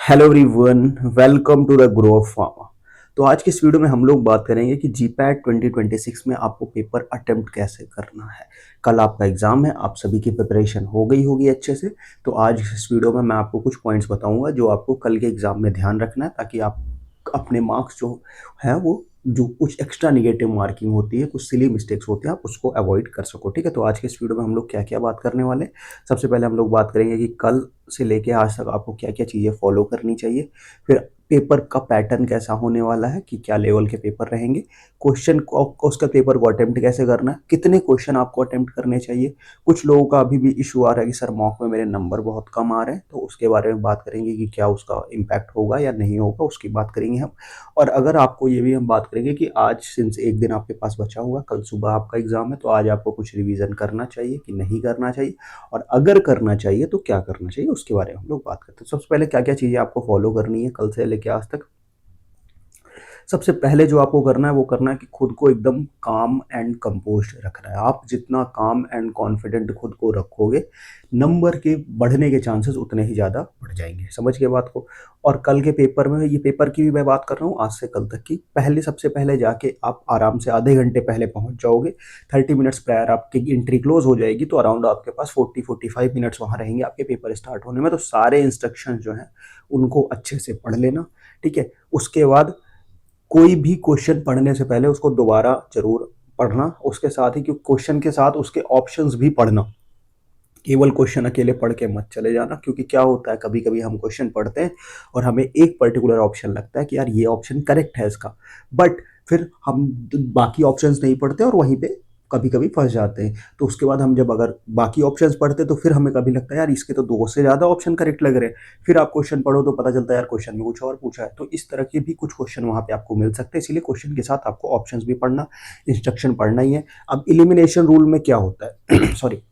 Hello everyone, welcome to the grow of pharma. तो आज की इस वीडियो में हम लोग बात करेंगे कि जीपैट 2026 में आपको पेपर अटेम्प्ट कैसे करना है। कल आपका एग्जाम है, आप सभी की प्रिपरेशन हो गई होगी अच्छे से। तो आज इस वीडियो में मैं आपको कुछ पॉइंट्स बताऊंगा जो आपको कल के एग्जाम में ध्यान रखना है, ताकि आप अपने मार्क्स जो है वो जो कुछ एक्स्ट्रा निगेटिव मार्किंग होती है, कुछ सिली मिस्टेक्स होते हैं, आप उसको अवॉइड कर सको। ठीक है, तो आज के इस वीडियो में हम लोग क्या क्या बात करने वाले हैं। सबसे पहले हम लोग बात करेंगे कि कल से लेके आज तक आपको क्या क्या चीज़ें फॉलो करनी चाहिए। फिर पेपर का पैटर्न कैसा होने वाला है, कि क्या लेवल के पेपर रहेंगे, क्वेश्चन को उसका पेपर को अटेम्प्ट कैसे करना है, कितने क्वेश्चन आपको अटेम्प्ट करने चाहिए। कुछ लोगों का अभी भी इशू आ रहा है कि सर मॉक में मेरे नंबर बहुत कम आ रहे हैं, तो उसके बारे में बात करेंगे कि क्या उसका इम्पैक्ट होगा या नहीं होगा, उसकी बात करेंगे हम। और अगर आपको ये भी हम बात करेंगे कि आज सिंस एक दिन आपके पास बचा हुआ, कल सुबह आपका एग्जाम है, तो आज आपको कुछ रिवीजन करना चाहिए कि नहीं करना चाहिए, और अगर करना चाहिए तो क्या करना चाहिए, उसके बारे में हम लोग बात करते हैं। सबसे पहले क्या क्या चीज़ें आपको फॉलो करनी है कल से लेके आज तक। सबसे पहले जो आपको करना है वो करना है कि खुद को एकदम काम एंड कंपोज्ड रखना है। आप जितना काम एंड कॉन्फिडेंट खुद को रखोगे, नंबर के बढ़ने के चांसेस उतने ही ज़्यादा बढ़ जाएंगे। समझ गए बात को। और कल के पेपर में, ये पेपर की भी मैं बात कर रहा हूँ आज से कल तक की, पहले सबसे पहले जाके आप आराम से आधे घंटे पहले पहुंच जाओगे। 30 मिनट्स प्रायर आपकी एंट्री क्लोज हो जाएगी, तो अराउंड आपके पास 40-45 मिनट्स वहाँ रहेंगे आपके पेपर स्टार्ट होने में। तो सारे इंस्ट्रक्शन जो हैं उनको अच्छे से पढ़ लेना। ठीक है, उसके बाद कोई भी क्वेश्चन पढ़ने से पहले उसको दोबारा जरूर पढ़ना। उसके साथ ही क्योंकि क्वेश्चन के साथ उसके ऑप्शंस भी पढ़ना, केवल क्वेश्चन अकेले पढ़ के मत चले जाना। क्योंकि क्या होता है, कभी कभी हम क्वेश्चन पढ़ते हैं और हमें एक पर्टिकुलर ऑप्शन लगता है कि यार ये ऑप्शन करेक्ट है इसका, बट फिर हम बाकी ऑप्शंस नहीं पढ़ते और वहीं पे कभी कभी फंस जाते हैं। तो उसके बाद हम जब अगर बाकी ऑप्शंस पढ़ते तो फिर हमें कभी लगता है यार इसके तो दो से ज़्यादा ऑप्शन करेक्ट लग रहे हैं। फिर आप क्वेश्चन पढ़ो तो पता चलता है यार क्वेश्चन में कुछ और पूछा है। तो इस तरह के भी कुछ क्वेश्चन वहाँ पे आपको मिल सकते हैं, इसीलिए क्वेश्चन के साथ आपको ऑप्शंस भी पढ़ना, इंस्ट्रक्शन पढ़ना ही है। अब इलिमिनेशन रूल में क्या होता है सॉरी,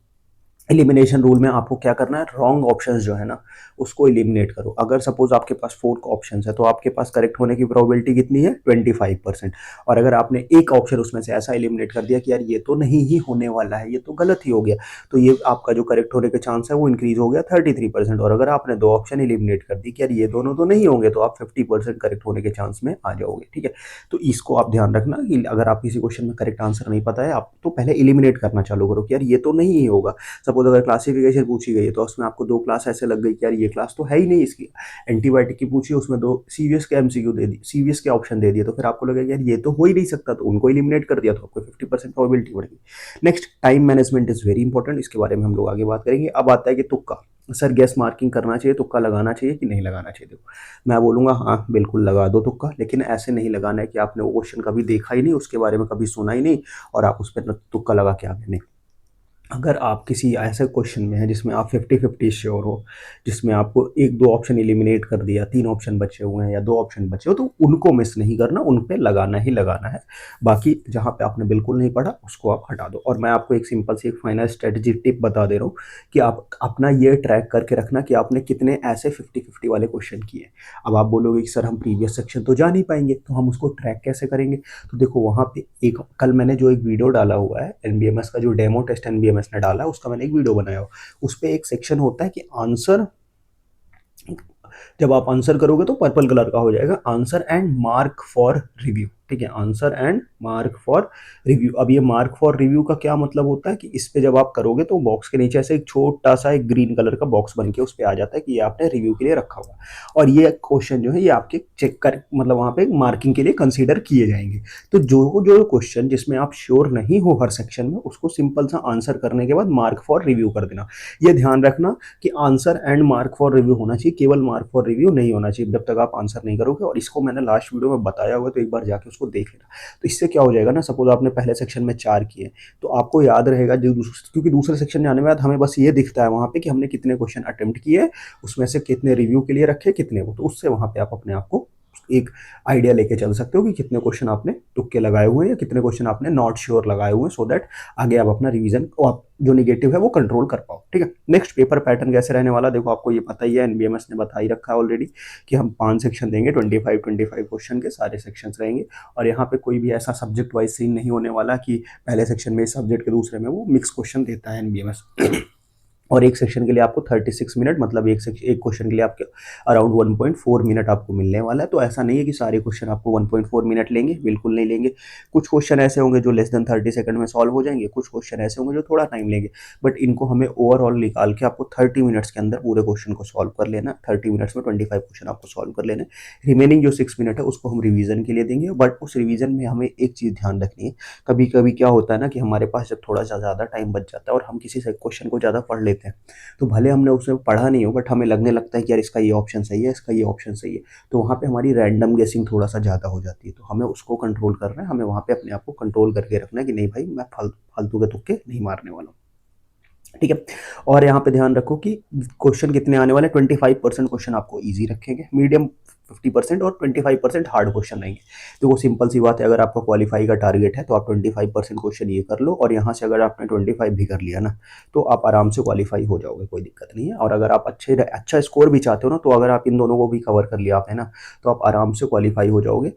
एलिमिनेशन रूल में आपको क्या करना है, रॉन्ग ऑप्शंस जो है ना उसको एलिमिनेट करो। अगर सपोज आपके पास 4 ऑप्शंस है तो आपके पास करेक्ट होने की प्रोबेबिलिटी कितनी है, 25%। और अगर आपने एक ऑप्शन उसमें से ऐसा एलिमिनेट कर दिया कि यार ये तो नहीं ही होने वाला है, ये तो गलत ही हो गया, तो ये आपका जो करेक्ट होने के चांस है वो इंक्रीज हो गया 33%। और अगर आपने 2 ऑप्शन एलिमिनेट कर दी कि यार ये दोनों तो नहीं होंगे, तो आप 50% करेक्ट होने के चांस में आ जाओगे। ठीक है, तो इसको आप ध्यान रखना कि अगर आप किसी क्वेश्चन में करेक्ट आंसर नहीं पता है, आप तो पहले एलिमिनेट करना चालू करो कि यार ये तो नहीं ही होगा। सपोज अगर क्लासिफिकेशन पूछी गई है तो उसमें आपको 2 क्लास ऐसे लग गई कि यार ये क्लास तो है ही नहीं इसकी। एंटीबायोटिक की पूछी, उसमें 2 सीवीएस के एमसीक्यू दे दी, सीवीएस के ऑप्शन दे दिए, तो फिर आपको लगेगा यार ये तो हो ही नहीं सकता, तो उनको एलिमिनेट कर दिया, तो आपको 50% प्रोबेबिलिटी बढ़ गई। Next, time management is very important, इसके बारे में हम लोग आगे बात करेंगे। अब आता है कि तुक्का। सर गैस मार्किंग करना चाहिए, तुक्का लगाना चाहिए कि नहीं लगाना चाहिए। देखो, मैं बोलूंगा हाँ बिल्कुल लगा दो तुक्का, लेकिन ऐसे नहीं लगाना है कि आपने वो क्वेश्चन कभी देखा ही नहीं, उसके बारे में कभी सुना ही नहीं और आप उस पर तुक्का लगा के आ गए। नहीं, अगर आप किसी ऐसे क्वेश्चन में हैं जिसमें आप 50-50 श्योर हो, जिसमें आपको एक दो ऑप्शन एलिमिनेट कर दिया, 3 ऑप्शन बचे हुए हैं या 2 ऑप्शन बचे हो, तो उनको मिस नहीं करना, उन पे लगाना ही लगाना है। बाकी जहाँ पे आपने बिल्कुल नहीं पढ़ा उसको आप हटा दो। और मैं आपको एक सिंपल सी एक फाइनल स्ट्रेटजी टिप बता दे रहा हूँ कि आप अपना ये ट्रैक करके रखना कि आपने कितने ऐसे 50-50 वाले क्वेश्चन किए। अब आप बोलोगे कि सर हम प्रीवियस सेक्शन तो जा नहीं पाएंगे, तो हम उसको ट्रैक कैसे करेंगे। तो देखो वहाँ पे एक कल मैंने जो एक वीडियो डाला हुआ है एनबीएमएस का, जो डेमो टेस्ट एनबीएमएस ने डाला है, उसका मैंने एक वीडियो बनाया हो। उस पे एक सेक्शन होता है कि आंसर, जब आप आंसर करोगे तो पर्पल कलर का हो जाएगा, answer and mark for review. ठीक है, answer and mark for review. अब ये मार्क फॉर रिव्यू का क्या मतलब होता है कि इस पे जब आप करोगे तो बॉक्स के नीचे ऐसे एक छोटा सा एक ग्रीन कलर का बॉक्स बन के उस पे आ जाता है कि ये आपने रिव्यू के लिए रखा हुआ। और ये क्वेश्चन जो है ये आपके चेक कर, मतलब वहां पे मार्किंग के लिए कंसीडर किए जाएंगे। तो जो जो क्वेश्चन जिसमें आप श्योर नहीं हो हर सेक्शन में, उसको सिंपल सा आंसर करने के बाद मार्क फॉर रिव्यू कर देना। ये ध्यान रखना कि answer and mark for review होना चाहिए, केवल मार्क फॉर रिव्यू नहीं होना चाहिए जब तक आप आंसर नहीं करोगे। और इसको मैंने लास्ट वीडियो में बताया हुआ है, तो एक बार जाके उसको देख लेना। तो इससे क्या हो जाएगा ना, सपोज आपने पहले सेक्शन में 4 किए, तो आपको याद रहेगा जो क्योंकि दूसरे सेक्शन में आने के बाद हमें बस ये दिखता है वहां पे कि हमने कितने क्वेश्चन अटेम्प्ट किए, उसमें से कितने रिव्यू के लिए रखे, कितने वो, तो उससे वहां पे आप अपने आप को एक आइडिया लेके चल सकते हो कि कितने क्वेश्चन आपने तुक्के लगाए हुए हैं या कितने क्वेश्चन आपने नॉट श्योर लगाए हुए हैं, सो दैट आगे आप अपना रिवीजन को आप जो निगेटिव है वो कंट्रोल कर पाओ। ठीक है, नेक्स्ट, पेपर पैटर्न कैसे रहने वाला, देखो आपको ये पता ही है, एनबीएमएस ने बता ही रखा है ऑलरेडी कि हम 5 सेक्शन देंगे, 25-25 क्वेश्चन के सारे सेक्शन रहेंगे। और यहाँ पे कोई भी ऐसा सब्जेक्ट वाइज सीन नहीं होने वाला कि पहले सेक्शन में इस सब्जेक्ट के दूसरे में वो मिक्स क्वेश्चन देता है एनबीएमएस और एक सेक्शन के लिए आपको 36 मिनट, मतलब एक क्वेश्चन के लिए आपके अराउंड 1.4 मिनट आपको मिलने वाला है। तो ऐसा नहीं है कि सारे क्वेश्चन आपको 1.4 मिनट लेंगे, बिल्कुल नहीं लेंगे। कुछ क्वेश्चन ऐसे होंगे जो लेस देन 30 सेकंड में सॉल्व हो जाएंगे, कुछ क्वेश्चन ऐसे होंगे जो थोड़ा टाइम लेंगे, बट इनको हमें ओवरऑल निकाल के आपको 30 मिनट्स के अंदर पूरे क्वेश्चन को सॉल्व कर लेना है। 30 मिनट्स में 25 क्वेश्चन आपको सॉल्व कर लेना है। रिमेनिंग जो 6 मिनट है उसको हम रिवीजन के लिए देंगे, बट उस रिवीजन में हमें एक चीज़ ध्यान रखनी है। कभी कभी क्या होता है ना कि हमारे पास जब थोड़ा सा ज़्यादा टाइम बच जाता है और हम किसी से क्वेश्चन को ज़्यादा पढ़ लेते हैं, तो भले हमने उसमें पढ़ा नहीं हो बट हमें लगने लगता है कि यार इसका ये ऑप्शन सही है, इसका ये ऑप्शन सही है, तो वहाँ पे हमारी रैंडम गेसिंग थोड़ा सा ज़्यादा हो जाती है। तो हमें उसको कंट्रोल करना है, हमें वहाँ पे अपने आप को कंट्रोल करके रखना है कि नहीं भाई, मैं फालतू के तुक्के नहीं मारने वाला हूँ। ठीक है। और यहाँ पे ध्यान रखो कि क्वेश्चन कितने आने वाले, 25% क्वेश्चन आपको इजी रखेंगे, मीडियम 50% और 25% हार्ड क्वेश्चन रहेंगे। तो वो सिंपल सी बात है, अगर आपका क्वालिफाई का टारगेट है तो आप 25% क्वेश्चन ये कर लो, और यहाँ से अगर आपने 25 भी कर लिया ना, तो आप आराम से क्वालिफाई हो जाओगे, कोई दिक्कत नहीं है। और अगर आप अच्छा स्कोर भी चाहते हो ना, तो अगर आप इन दोनों को भी कवर कर लिया आपने ना, तो आप आराम से क्वालिफाई हो जाओगे।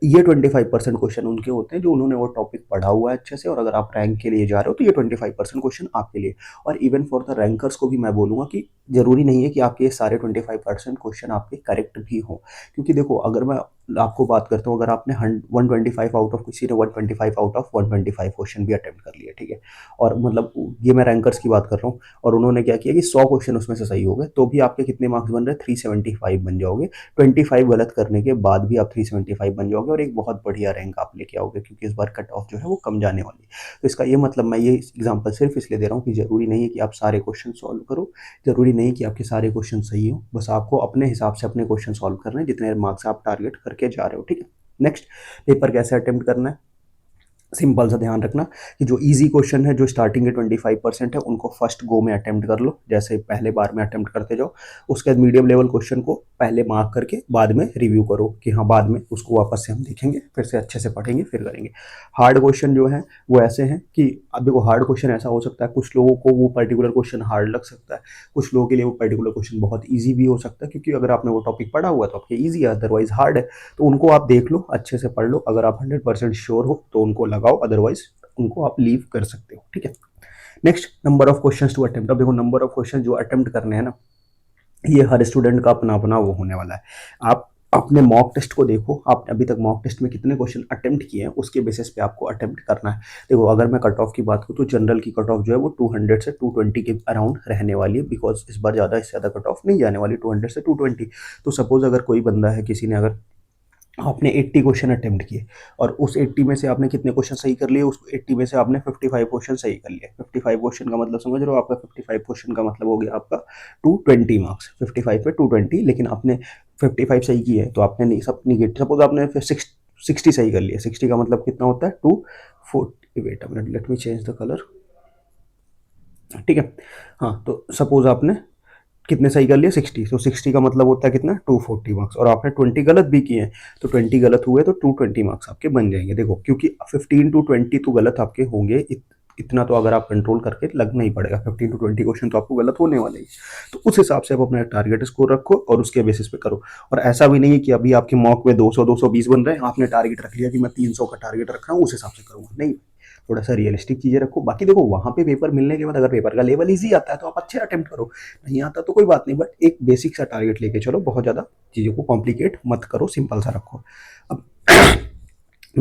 ये 25% क्वेश्चन उनके होते हैं जो उन्होंने वो टॉपिक पढ़ा हुआ है अच्छे से, और अगर आप रैंक के लिए जा रहे हो तो ये 25% क्वेश्चन आपके लिए। और इवन फॉर द रैंकर्स को भी मैं बोलूँगा कि जरूरी नहीं है कि आपके ये सारे 25% क्वेश्चन आपके करेक्ट भी हों, क्योंकि देखो अगर मैं आपको बात करता हूँ, अगर आपने 125 आउट ऑफ, किसी ने 125 आउट ऑफ 125 क्वेश्चन भी अटेम्प्ट कर लिया, ठीक है, और मतलब ये मैं रैंकर्स की बात कर रहा हूँ, और उन्होंने क्या किया कि 100 क्वेश्चन उसमें से सही हो गए, तो भी आपके कितने मार्क्स बन रहे हैं, 375 बन जाओगे। 25 गलत करने के बाद भी आप 375 बन जाओगे, और एक बहुत बढ़िया रैंक आप लेके आओगे, क्योंकि इस बार कट ऑफ जो है वो कम जाने वाली है। तो इसका ये मतलब, मैं ये एग्जांपल सिर्फ इसलिए दे रहा हूँ कि जरूरी नहीं है कि आप सारे क्वेश्चन सॉल्व करो, जरूरी नहीं कि आपके सारे क्वेश्चन सही हो, बस आपको अपने हिसाब से अपने क्वेश्चन सॉल्व करने हैं जितने मार्क्स आप टारगेट करके जा रहे हो। ठीक है। नेक्स्ट, पेपर कैसे अटेम्प्ट करना है, सिंपल सा ध्यान रखना कि जो इजी क्वेश्चन है, जो स्टार्टिंग के 25% है, उनको फर्स्ट गो में अटेम्प्ट कर लो, जैसे पहले बार में अटेम्प्ट करते जाओ। उसके बाद मीडियम लेवल क्वेश्चन को पहले मार्क करके बाद में रिव्यू करो कि हाँ, बाद में उसको वापस से हम देखेंगे, फिर से अच्छे से पढ़ेंगे, फिर करेंगे। हार्ड क्वेश्चन जो है वो ऐसे हैं कि अब देखो, हार्ड क्वेश्चन ऐसा हो सकता है, कुछ लोगों को वो पर्टिकुलर क्वेश्चन हार्ड लग सकता है, कुछ लोगों के लिए वो पर्टिकुलर क्वेश्चन बहुत ईजी भी हो सकता है, क्योंकि अगर आपने वो टॉपिक पढ़ा हुआ है तो आपके ईजी है, अदरवाइज हार्ड है। तो उनको आप देख लो, अच्छे से पढ़ लो, अगर आप 100% श्योर हो तो उनको लगाओ, अदरवाइज उनको आप लीव कर सकते हो। ठीक है। Next, number of questions to attempt. अब देखो, नंबर ऑफ क्वेश्चन जो अटेम्प्ट करने हैं ना, ये हर स्टूडेंट का अपना अपना वो होने वाला है। आप अपने मॉक टेस्ट को देखो, आपने अभी तक मॉक टेस्ट में कितने क्वेश्चन अटेम्प्ट किए हैं, उसके बेसिस पे आपको अटेम्प्ट करना है। देखो, अगर मैं कट ऑफ की बात करूँ तो जनरल की कट ऑफ जो है वो 200 से 220 के अराउंड रहने वाली है, बिकॉज इस बार ज़्यादा, इससे ज़्यादा कट ऑफ नहीं जाने वाली, 200 से 220। तो सपोज अगर कोई बंदा है, किसी ने अगर, आपने 80 क्वेश्चन अटेम्प्ट किए, और उस 80 में से आपने कितने क्वेश्चन सही कर लिए, उस 80 में से आपने 55 क्वेश्चन सही कर लिए। 55 क्वेश्चन का मतलब समझ रहे हो, आपका 55 क्वेश्चन का मतलब हो गया आपका 220 मार्क्स, 55 पे 220, लेकिन आपने 55 सही किए हैं, तो आपने नहीं, सब निगेटिव, सपोज आपने 60 सही कर लिया, 60 का मतलब कितना होता है, 240, wait a minute, let me change the colour. ठीक है। हाँ, तो सपोज आपने कितने सही कर लिए, 60, तो 60 का मतलब होता है कितना, 240 मार्क्स, और आपने 20 गलत भी किए हैं, तो 20 गलत हुए तो 220 मार्क्स आपके बन जाएंगे। देखो, क्योंकि 15 टू 20 तो गलत आपके होंगे, इतना तो अगर आप कंट्रोल करके लगना ही पड़ेगा, 15 टू 20 क्वेश्चन तो आपको गलत होने वाले ही। तो उस हिसाब से आप अपना टारगेट स्कोर रखो और उसके बेसिस पे करो। और ऐसा भी नहीं है कि अभी आपके मॉक में 200 220 बन रहे हैं, आपने टारगेट रख लिया कि मैं 300 का टारगेट रख रहा हूँ, उस हिसाब से करूँगा, नहीं, थोड़ा सा रियलिस्टिक चीजें रखो। बाकी देखो, वहां पे पेपर मिलने के बाद अगर पेपर का लेवल इजी आता है तो आप अच्छे अटेम्प्ट करो, नहीं आता तो कोई बात नहीं, बट एक बेसिक सा टारगेट लेके चलो, बहुत ज़्यादा चीज़ों को कॉम्प्लिकेट मत करो, सिंपल सा रखो। अब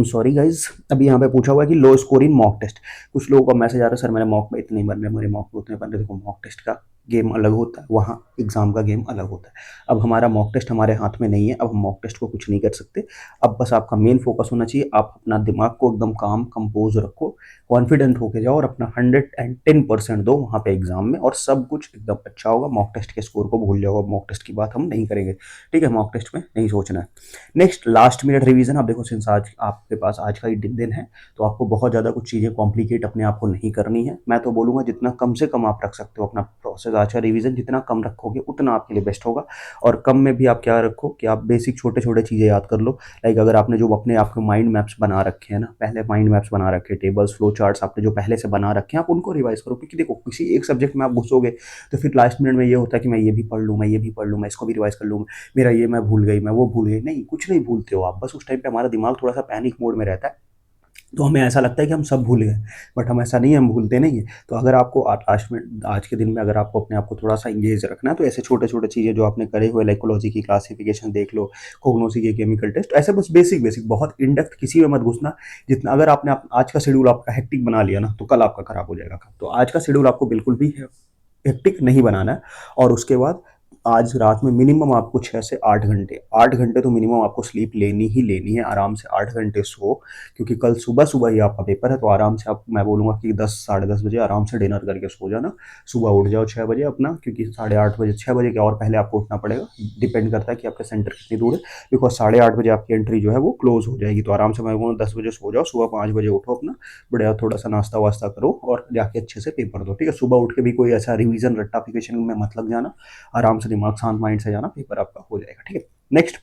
सॉरी गाइज, अभी यहाँ पे पूछा हुआ है कि low score in mock test. कुछ लोगों का मैसेज आ रहा है, सर मेरे मॉक में इतने बन रहे, मेरे मॉक में उतने बन रहे। देखो, मॉक टेस्ट का गेम अलग होता है, वहाँ एग्जाम का गेम अलग होता है। अब हमारा मॉक टेस्ट हमारे हाथ में नहीं है, अब हम मॉक टेस्ट को कुछ नहीं कर सकते। अब बस आपका मेन फोकस होना चाहिए, आप अपना दिमाग को एकदम काम कंपोज रखो, कॉन्फिडेंट होके जाओ, और अपना 110% दो वहाँ पे एग्जाम में, और सब कुछ एकदम अच्छा होगा। मॉक टेस्ट के स्कोर को भूल जाओ, मॉक टेस्ट की बात हम नहीं करेंगे। ठीक है, मॉक टेस्ट में नहीं सोचना है। Next, last minute revision. अब देखो, सिंस आज आपके पास आज का ही दिन है, तो आपको बहुत ज़्यादा कुछ चीज़ें कॉम्प्लिकेट अपने आप को नहीं करनी है। मैं तो बोलूँगा जितना कम से कम आप रख सकते हो अपना प्रोसेस, आज का रिवीजन जितना कम रखोगे उतना आपके लिए बेस्ट होगा। और कम में भी आप क्या रखो कि आप बेसिक छोटे छोटे चीज़ें याद कर लो। लाइक अगर आपने जो अपने आपके माइंड मैप्स बना रखे हैं ना, पहले माइंड मैप्स बना रखे, टेबल्स, फ्लो चार्ट्स आपने जो पहले से बना रखे हैं, आप उनको रिवाइज करो। क्योंकि देखो, किसी एक सब्जेक्ट में आप घुसोगे तो फिर लास्ट मिनट में ये होता है कि मैं ये भी पढ़ लूँ, मैं ये भी पढ़ लूँ, मैं इसको भी रिवाइज कर लूँ, मेरा ये मैं भूल गई, मैं वो भूल गई। नहीं, कुछ नहीं भूलते हो आप, बस उस टाइम पे हमारा दिमाग थोड़ा सा पैनिक मोड में रहता है, तो हमें ऐसा लगता है कि हम सब भूल गए, बट हम ऐसा नहीं है, हम भूलते नहीं है। तो अगर आपको आज के दिन में अगर आपको अपने आप को थोड़ा सा इंगेज रखना है, तो ऐसे छोटे छोटे चीज़ें जो आपने करे हुए, लाइकोलॉजी की क्लासिफिकेशन देख लो, कोग्नोसी के केमिकल टेस्ट, ऐसे बस बेसिक बेसिक, बहुत इन डेप्थ किसी में मत घुसना। जितना अगर आपने आज का शेड्यूल आपका हेक्टिक बना लिया ना, तो कल आपका खराब हो जाएगा। तो आज का शेड्यूल आपको बिल्कुल भी हेक्टिक नहीं बनाना है। और उसके बाद आज रात में मिनिमम आपको 6 से 8 घंटे, 8 घंटे तो मिनिमम आपको स्लीप लेनी ही लेनी है। आराम से 8 घंटे सो, क्योंकि कल सुबह सुबह ही आपका पेपर है। तो आराम से आप, मैं बोलूँगा कि 10 साढ़े 10 बजे आराम से डिनर करके सो जाना। सुबह उठ जाओ 6 बजे अपना, क्योंकि 8:30 बजे, 6 बजे के और पहले आपको उठना पड़ेगा। डिपेंड करता है कि आपका सेंटर कितनी दूर है, बिकॉज 8:30 बजे आपकी एंट्री जो है वो क्लोज हो जाएगी। तो आराम से मैं बोलूँ 10 बजे सो जाओ, सुबह 5 बजे उठो अपना, बढ़िया थोड़ा सा नाश्ता वास्ता करो और जाके अच्छे से पेपर दो। ठीक है, सुबह उठ के भी कोई ऐसा रिवीजन रट्टाफिकेशन में मत लग जाना। आराम से दिमाग शांत माइंड से जाना, पेपर आपका हो जाएगा। ठीक है, next,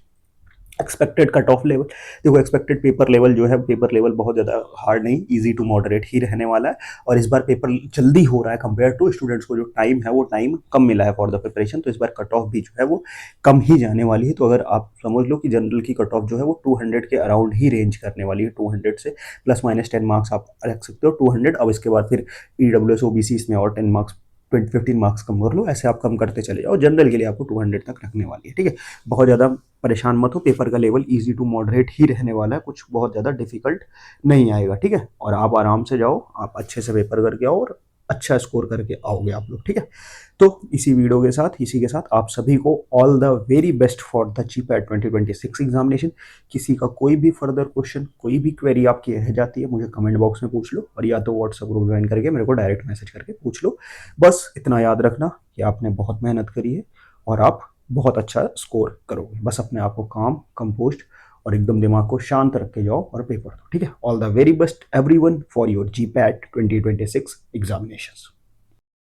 expected cut off level. देखो एक्सपेक्टेड पेपर लेवल जो है, पेपर लेवल बहुत ज़्यादा हार्ड नहीं, इजी टू मॉडरेट ही रहने वाला है। और इस बार पेपर जल्दी हो रहा है कंपेयर टू स्टूडेंट्स को जो टाइम है वो टाइम कम मिला है फॉर द प्रिपरेशन। तो इस बार कट ऑफ भी जो है वो कम ही जाने वाली है। तो अगर आप समझ लो कि जनरल की कट ऑफ जो है वो 200 के अराउंड ही रेंज करने वाली है। 200 से ±10 मार्क्स आप रख सकते हो, 200। अब इसके बाद फिर EWS OBC इसमें और 10 मार्क्स, 15 मार्क्स कम कर लो, ऐसे आप कम करते चले जाओ। जनरल के लिए आपको 200 तक रखने वाली है। ठीक है, बहुत ज़्यादा परेशान मत हो, पेपर का लेवल इजी टू मॉडरेट ही रहने वाला है, कुछ बहुत ज़्यादा डिफिकल्ट नहीं आएगा। ठीक है, और आप आराम से जाओ, आप अच्छे से पेपर करके आओ और अच्छा स्कोर करके आओगे आप लोग। ठीक है, तो इसी वीडियो के साथ, इसी के साथ आप सभी को all the very best for the GPAT 2026 examination. किसी का कोई भी फर्दर क्वेश्चन, कोई भी क्वेरी आपकी रह जाती है, मुझे कमेंट बॉक्स में पूछ लो, और या तो व्हाट्सएप ग्रुप ज्वाइन करके मेरे को डायरेक्ट मैसेज करके पूछ लो। बस इतना याद रखना कि आपने बहुत मेहनत करी है और आप बहुत अच्छा स्कोर करोगे। बस अपने आप को काम, कंपोस्ट और एकदम दिमाग को शांत रख के जाओ और पेपर दो। ठीक है, all the very best everyone for your GPAT 2026 examinations.